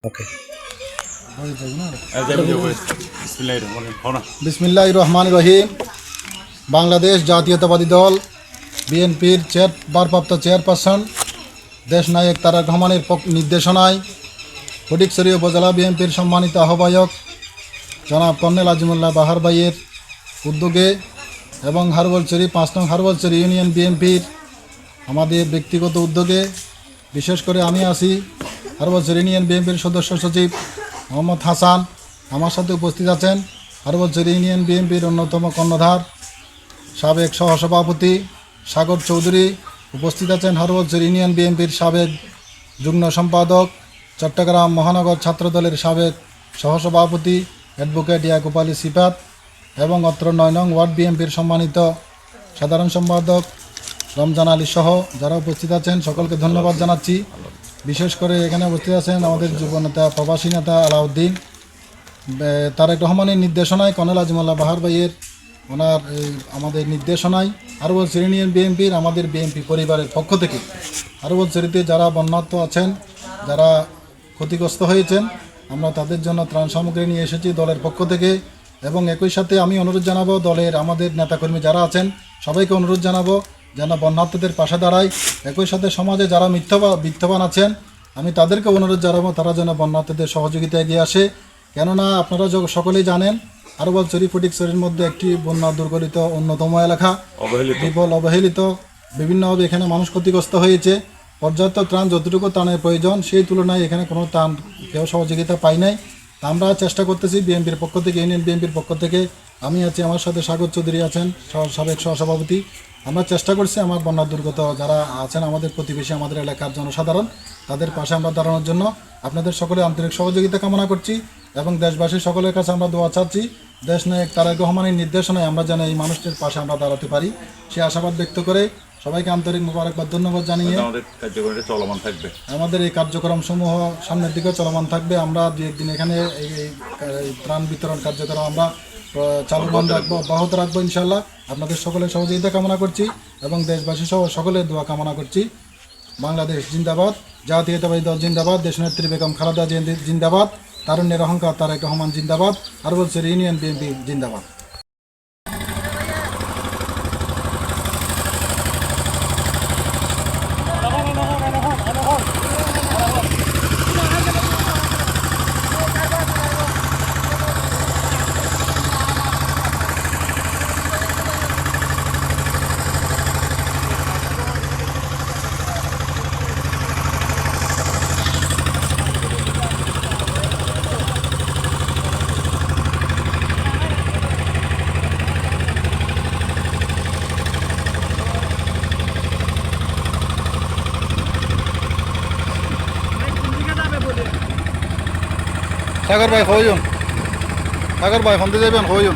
ওকে। বিসমিল্লাহির রহমানির রহিম। বাংলাদেশ জাতীয়তাবাদী দল বিএনপির ভারপ্রাপ্ত চেয়ারপারসন দেশনায়ক তারেক রহমানের নির্দেশনায় ফটিকছড়ি উপজেলা বিএনপির সম্মানিত আহ্বায়ক জনাব কর্নেল আজিমুল্লাহ বাহার ভাইয়ের উদ্যোগে এবং হারবলছড়ি ৫ নং হারবলছড়ি ইউনিয়ন বিএনপির আমাদের ব্যক্তিগত উদ্যোগে, বিশেষ করে আমি আছি হারবলছড়ি ইউনিয়ন বিএনপির সদস্য সচিব মোহাম্মদ হাসান। আমার সাথে উপস্থিত আছেন হারবলছড়ি ইউনিয়ন বিএনপির অন্যতম কর্ণধার সাবেক সহসভাপতি সাগর চৌধুরী। উপস্থিত আছেন হারবলছড়ি ইউনিয়ন বিএনপির সাবেক যুগ্ম সম্পাদক, চট্টগ্রাম মহানগর ছাত্রদলের সাবেক সহসভাপতি অ্যাডভোকেট ইয়াকুব আলী সিফাত এবং অত্র ৯ নং ওয়ার্ড বিএনপির সম্মানিত সাধারণ সম্পাদক রমজান আলী সহ যারা উপস্থিত আছেন সকলকে ধন্যবাদ জানাচ্ছি। বিশেষ করে এখানে উপস্থিত আছেন আমাদের যুবনেতা প্রবাসী নেতা আলাউদ্দিন। তারেক রহমানের নির্দেশনায় কর্নেল আজিমুল্লাহ বাহার ভাইয়ের ওনার আমাদের নির্দেশনায় হারবলছড়ি ইউনিয়ন বিএনপির আমাদের বিএনপি পরিবারের পক্ষ থেকে হারবলছড়িতে যারা বন্যার্ত আছেন, যারা ক্ষতিগ্রস্ত হয়েছেন, আমরা তাদের জন্য ত্রাণ সামগ্রী নিয়ে এসেছি দলের পক্ষ থেকে। এবং একই সাথে আমি অনুরোধ জানাবো দলের আমাদের নেতাকর্মী যারা আছেন সবাইকে অনুরোধ জানাবো যেন বন্যার্তদের পাশে দাঁড়ায়। একই সাথে সমাজে যারা বিত্তবান আছেন আমি তাদেরকে অনুরোধ জানাবো তারা যেন বন্যার্তদের সহযোগিতা এগিয়ে আসে। কেননা আপনারা সকলেই জানেন হারবলছড়ি ফটিকছড়ির মধ্যে একটি বন্যা দুর্গত অন্যতম এলাকা, অবহেলিত। বিভিন্নভাবে এখানে মানুষ ক্ষতিগ্রস্ত হয়েছে। পর্যাপ্ত ত্রাণ যতটুকু ত্রাণের প্রয়োজন সেই তুলনায় এখানে কোনো ত্রাণ কেউ সহযোগিতা পাই নাই। আমরা চেষ্টা করতেছি বিএনপির পক্ষ থেকে, ইউনিয়ন বিএনপির পক্ষ থেকে আমি আছি, আমার সাথে সাগর চৌধুরী আছেন সাবেক সহসভাপতি। আমরা চেষ্টা করছি আমার বন্যা দুর্গত যারা আছেন আমাদের প্রতিবেশী, আমাদের এলাকার জনসাধারণ, তাদের পাশে আমরা দাঁড়ানোর জন্য আপনাদের সকলের আন্তরিক সহযোগিতা কামনা করছি এবং দেশবাসী সকলের কাছে আমরা দোয়া চাচ্ছি দেশনায়ক তারেক রহমানের নির্দেশনায় আমরা যেন এই মানুষটির পাশে আমরা দাঁড়াতে পারি সে আশাবাদ ব্যক্ত করে সবাইকে আন্তরিক মোবারকবাদ ধন্যবাদ জানিয়ে আমাদের এই কার্যক্রম সমূহ সামনের দিকে চলমান থাকবে। আমরা দু একদিন এখানে এই ত্রাণ বিতরণ কার্যক্রম আমরা চালু বন্ধ রাখবো, অব্যাহত রাখবো ইনশাল্লাহ। আপনাদের সকলের সহযোগিতা কামনা করছি এবং দেশবাসী সহ সকলের দোয়া কামনা করছি। বাংলাদেশ জিন্দাবাদ, জাতীয়তাবাদী দল জিন্দাবাদ, দেশনেত্রী বেগম খালেদা জিয়া জিন্দাবাদ, তারুণ্যের অহংকার তারেক রহমান জিন্দাবাদ, হারবলছড়ি ইউনিয়ন বিএনপি জিন্দাবাদ। সাগর ভাই হইন, সাগর ভাই ফোন দিয়ে যাবেন হইন।